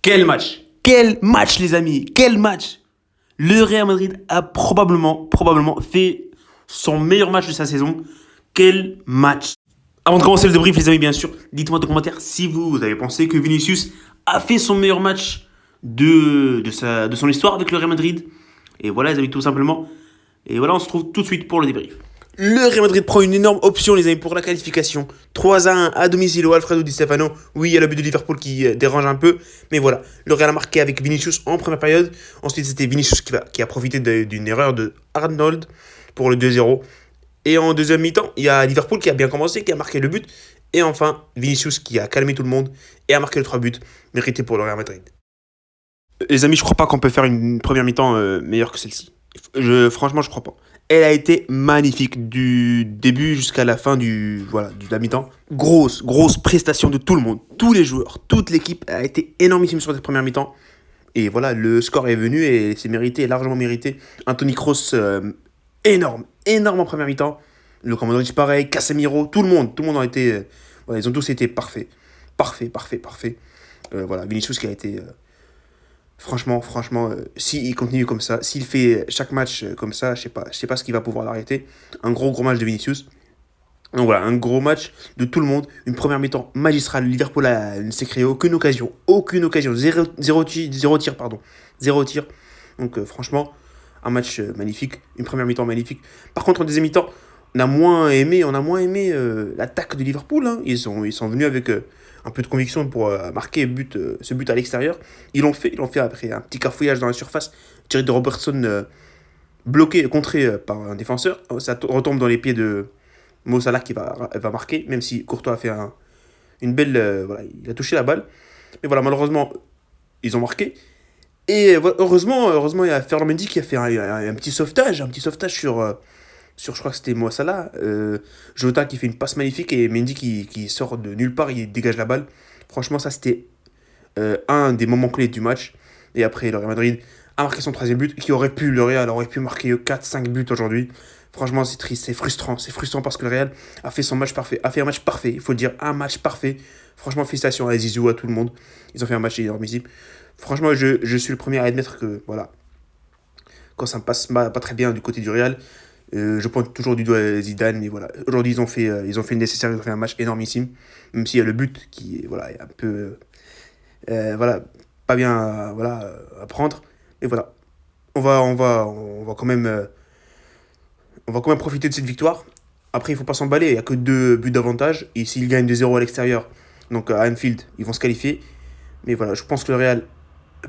Quel match! Quel match, les amis! Quel match! Le Real Madrid a probablement fait son meilleur match de sa saison. Quel match! Avant de commencer le débrief, les amis, bien sûr, dites-moi dans les commentaires si vous avez pensé que Vinicius a fait son meilleur match de son histoire avec le Real Madrid. Et voilà, les amis, tout simplement. Et voilà, on se retrouve tout de suite pour le débrief. Le Real Madrid prend une énorme option, les amis, pour la qualification. 3-1 à domicile au Alfredo Di Stefano. Oui, il y a le but de Liverpool qui dérange un peu. Mais voilà, le Real a marqué avec Vinicius en première période. Ensuite, c'était Vinicius qui a profité d'une erreur de Arnold pour le 2-0. Et en deuxième mi-temps, il y a Liverpool qui a bien commencé, qui a marqué le but. Et enfin, Vinicius qui a calmé tout le monde et a marqué le 3 buts mérités pour le Real Madrid. Les amis, je crois pas qu'on peut faire une première mi-temps meilleure que celle-ci. Franchement, je crois pas. Elle a été magnifique du début jusqu'à la fin de la mi-temps. Grosse prestation de tout le monde, tous les joueurs, toute l'équipe a été énormissime sur cette première mi-temps. Et voilà, le score est venu et c'est mérité, largement mérité. Anthony Kroos, énorme en première mi-temps. Le Modric pareil, Casemiro, tout le monde a été, voilà, ils ont tous été parfaits. Parfait. Voilà, Vinicius qui a été franchement, s'il continue comme ça, s'il fait chaque match comme ça, je sais pas ce qu'il va pouvoir l'arrêter. Un gros match de Vinicius. Donc voilà, un gros match de tout le monde. Une première mi-temps magistrale. Liverpool ne s'est créé aucune occasion. Zéro tir. Donc franchement, un match magnifique. Une première mi-temps magnifique. Par contre, en deuxième mi-temps, on a moins aimé l'attaque de Liverpool. Hein. Ils sont venus avec un peu de conviction pour marquer ce but à l'extérieur. Ils l'ont fait après un petit cafouillage dans la surface. Tiré de Robertson bloqué, contré par un défenseur. Ça retombe dans les pieds de Mo Salah qui va marquer, même si Courtois a fait une belle... voilà, il a touché la balle. Mais voilà, malheureusement, ils ont marqué. Et heureusement, il y a Ferland Mendy qui a fait un petit sauvetage sur, je crois que c'était Mo Salah. Jota qui fait une passe magnifique et Mendy qui sort de nulle part, il dégage la balle. Franchement, ça c'était un des moments clés du match. Et après, le Real Madrid a marqué son troisième but, le Real aurait pu marquer 4-5 buts aujourd'hui. Franchement, c'est triste, c'est frustrant. C'est frustrant parce que le Real a fait un match parfait. Il faut dire, un match parfait. Franchement, félicitations à Zizou, à tout le monde. Ils ont fait un match énormissime. Franchement, je suis le premier à admettre que, voilà, quand ça ne passe pas très bien du côté du Real, je pointe toujours du doigt Zidane, mais voilà. Aujourd'hui, ils ont fait le nécessaire, ils ont fait un match énormissime. Même s'il y a le but qui voilà, est un peu, voilà, pas bien à prendre. Mais voilà, on va quand même profiter de cette victoire. Après, il ne faut pas s'emballer. Il n'y a que 2 buts d'avantage. Et s'ils gagnent 2-0 à l'extérieur, donc à Anfield, ils vont se qualifier. Mais voilà, je pense que le Real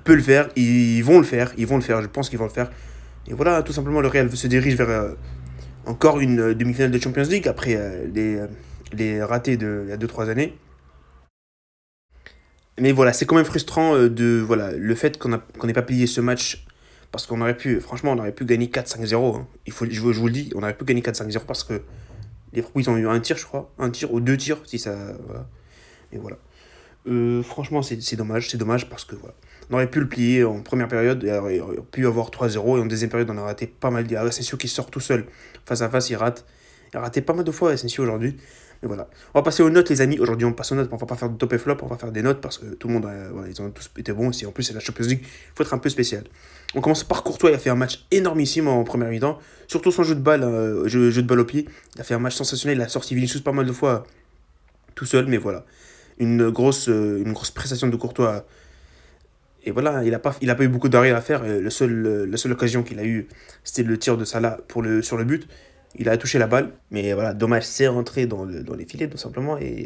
peut le faire. Ils vont le faire. Je pense qu'ils vont le faire. Et voilà, tout simplement, le Real se dirige vers encore une demi-finale de Champions League après les ratés il y a 2-3 années. Mais voilà, c'est quand même frustrant le fait qu'on n'ait pas payé ce match. Parce qu'on aurait pu, franchement, on aurait pu gagner 4-5-0. Hein. Je vous le dis, on aurait pu gagner 4-5-0 parce que les Liverpool, ils ont eu un tir, je crois. Un tir ou 2 tirs, si ça. Voilà. Et voilà. Franchement, c'est dommage parce que voilà. On aurait pu le plier en première période, il aurait pu avoir 3-0. Et en deuxième période, on a raté pas mal. Il y a Asensio qui sort tout seul. Face à face, il rate. Il a raté pas mal de fois, Asensio, aujourd'hui. Mais voilà. On va passer aux notes, les amis. Aujourd'hui, on passe aux notes. On va pas faire de top et flop. On va faire des notes parce que tout le monde, voilà, ils ont tous été bons. Et en plus, c'est la Champions League. Il faut être un peu spécial. On commence par Courtois. Il a fait un match énormissime en première mi-temps. Surtout son jeu de balle, jeu de balle au pied. Il a fait un match sensationnel. Il a sorti Vinicius pas mal de fois tout seul. Mais voilà. Une grosse prestation de Courtois. Et voilà, il a pas eu beaucoup d'arrêts à faire. La seule occasion qu'il a eue, c'était le tir de Salah sur le but. Il a touché la balle, mais voilà, dommage, c'est rentré dans les filets, tout simplement. Et il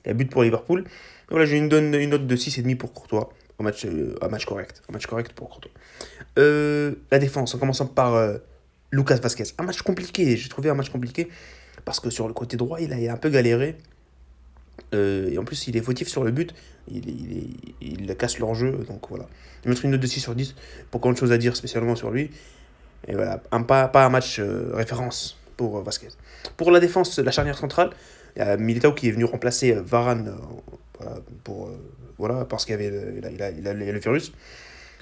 y a but pour Liverpool. Et voilà, je lui donne une note de 6,5 pour Courtois. Un match correct. Un match correct pour Courtois. La défense, en commençant par Lucas Vazquez. Un match compliqué, j'ai trouvé un match compliqué. Parce que sur le côté droit, il a un peu galéré. Et en plus, il est fautif sur le but. Il casse leur jeu. Donc voilà. Je vais mettre une note de 6 sur 10. Pour qu'on ait de choses à dire spécialement sur lui. Et voilà. Pas un match référence pour Vasquez. Pour la défense, la charnière centrale, il y a Militao qui est venu remplacer Varane. Voilà, parce qu'il y avait il a le virus.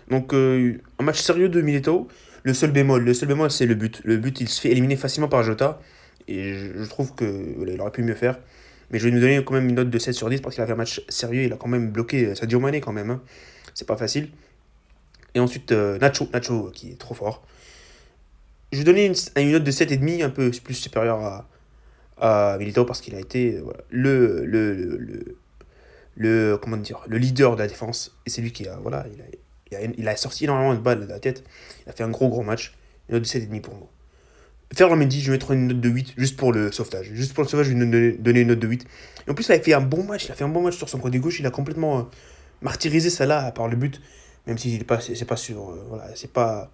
Donc un match sérieux de Militao. Le seul bémol, c'est le but. Le but, il se fait éliminer facilement par Jota. Et je trouve que voilà, il aurait pu mieux faire. Mais je vais lui donner quand même une note de 7 sur 10 parce qu'il a fait un match sérieux. Il a quand même bloqué Sadio Mané quand même. Hein. c'est pas facile. Et ensuite, Nacho qui est trop fort. Je vais donner une note de 7,5, un peu plus supérieure à Militao parce qu'il a été voilà, comment dire, le leader de la défense. Et c'est lui qui a, voilà, il a sorti énormément de balles de la tête. Il a fait un gros match. Une note de 7,5 pour moi. Ferland Mendy, je vais mettre une note de 8 juste pour le sauvetage. Juste pour le sauvetage, je vais donner une note de 8. Et en plus, il a fait un bon match. Il a fait un bon match sur son côté gauche. Il a complètement martyrisé Salah par le but. Même si c'est pas sur. Voilà, c'était pas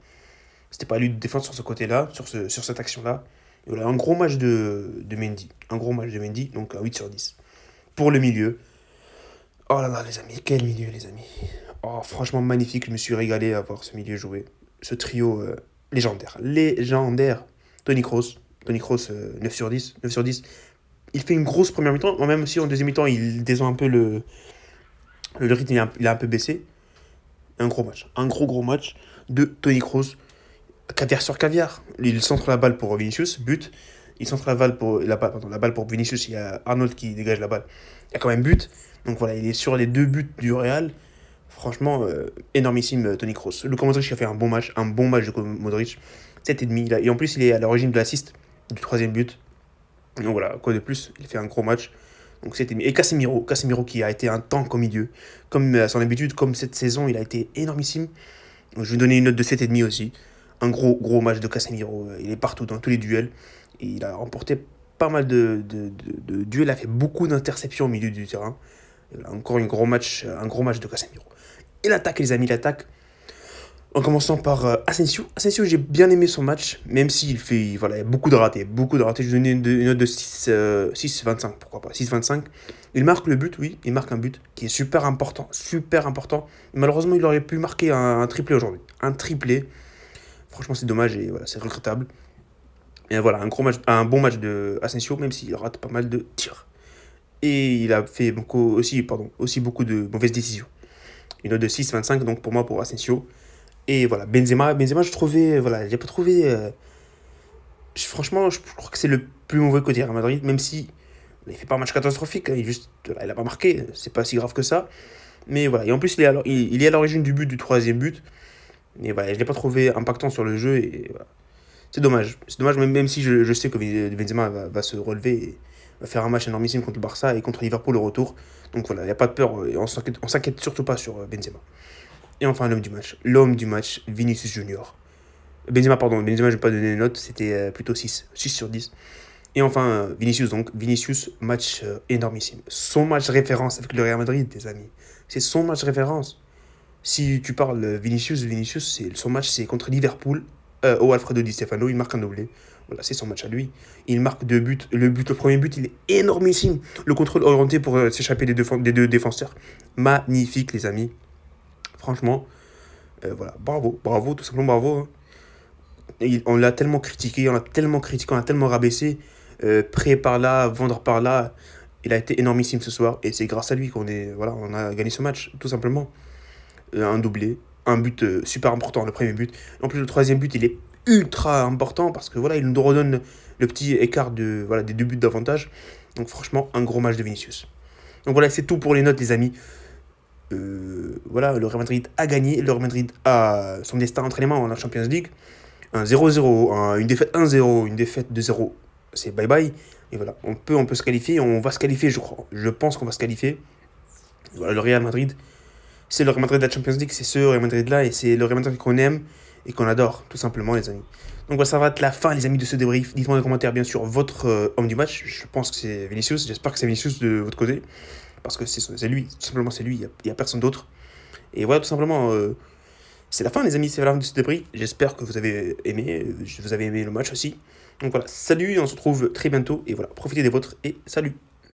à lui de défendre sur ce côté-là, sur cette action-là. Et voilà, un gros match de Mendy. Un gros match de Mendy, donc un 8 sur 10. Pour le milieu. Oh là là, les amis, quel milieu, les amis. Oh, franchement, magnifique. Je me suis régalé à voir ce milieu jouer. Ce trio légendaire. Légendaire. Tony Kroos. Tony Kroos, 9 sur 10. 9 sur 10. Il fait une grosse première mi-temps. Même si en deuxième mi-temps, il descend un peu le rythme, il a un peu baissé. Un gros match. Un gros match de Tony Kroos. Caviar sur caviar. Il centre la balle pour Vinicius, but. Il centre la balle pour Vinicius. Il y a Arnold qui dégage la balle. Il y a quand même but. Donc voilà, il est sur les 2 buts du Real. Franchement, énormissime Tony Kroos. Luka Modric a fait un bon match de Modric. 7,5. Et en plus, il est à l'origine de l'assist du 3e but. Donc voilà, quoi de plus, il fait un gros match. Donc 7,5. Et Casemiro qui a été un tank au milieu. Comme à son habitude, comme cette saison, il a été énormissime. Donc, je vais donner une note de 7,5 aussi. Un gros match de Casemiro. Il est partout dans tous les duels. Et il a remporté pas mal de duels. Il a fait beaucoup d'interceptions au milieu du terrain. Et voilà, encore un gros match de Casemiro. Et l'attaque, les amis, l'attaque. En commençant par Asensio. Asensio, j'ai bien aimé son match, même s'il fait, voilà, il y a beaucoup de ratés. Je vais donner une note de 6,25, pourquoi pas. 6,25. Il marque le but, oui, il marque un but qui est super important, super important. Malheureusement, il aurait pu marquer un triplé aujourd'hui. Un triplé. Franchement, c'est dommage et voilà, c'est regrettable. Et voilà, un bon match de Asensio, même s'il rate pas mal de tirs. Et il a fait aussi beaucoup de mauvaises décisions. Une note de 6,25, donc pour moi, pour Asensio. Et voilà, Benzema, je trouvais, voilà, j'ai pas trouvé. Franchement, je crois que c'est le plus mauvais côté Real Madrid, même si il fait pas un match catastrophique, hein, il a pas marqué, c'est pas si grave que ça. Mais voilà, et en plus, il est à l'origine du but, du 3e but. Mais voilà, je l'ai pas trouvé impactant sur le jeu et voilà. C'est dommage, même si je sais que Benzema va se relever et va faire un match énormissime contre le Barça et contre Liverpool au retour. Donc voilà, il n'y a pas de peur, et on s'inquiète surtout pas sur Benzema. Et enfin, l'homme du match, Vinicius Junior. Benzema, je vais pas donner une note, c'était plutôt 6 sur 10. Et enfin, Vinicius, match énormissime. Son match référence avec le Real Madrid, des amis. C'est son match référence. Si tu parles Vinicius, son match, c'est contre Liverpool, au Alfredo Di Stefano, il marque un doublé. Voilà, c'est son match à lui. Il marque 2 buts. Le premier but, il est énormissime. Le contrôle orienté pour s'échapper des 2 défenseurs. Magnifique, les amis. Franchement, voilà, bravo, tout simplement bravo. Hein. On l'a tellement critiqué, on l'a tellement rabaissé. Prêt par là, vendre par là. Il a été énormissime ce soir. Et c'est grâce à lui on a gagné ce match, tout simplement. Un doublé, un but super important, le premier but. En plus, le 3e but, il est ultra important parce que voilà, il nous redonne le petit écart des 2 buts d'avantage. Donc franchement, un gros match de Vinicius. Donc voilà, c'est tout pour les notes, les amis. Voilà, le Real Madrid a gagné. Le Real Madrid a son destin entre les mains en la Champions League. Un 0-0, une défaite 1-0, une défaite 2-0. C'est bye-bye. Et voilà, on peut se qualifier. On va se qualifier, je crois. Je pense qu'on va se qualifier. Voilà, le Real Madrid. C'est le Real Madrid de la Champions League, c'est ce Real Madrid-là, et c'est le Real Madrid qu'on aime et qu'on adore, tout simplement, les amis. Donc voilà, ça va être la fin, les amis, de ce débrief. Dites-moi dans les commentaires, bien sûr, votre homme du match. Je pense que c'est Vinicius, j'espère que c'est Vinicius de votre côté, parce que c'est lui, tout simplement, c'est lui, il n'y a personne d'autre. Et voilà, tout simplement, c'est la fin, les amis, c'est la fin de ce débrief. J'espère que vous avez aimé le match aussi. Donc voilà, salut, on se retrouve très bientôt, et voilà, profitez des vôtres, et salut.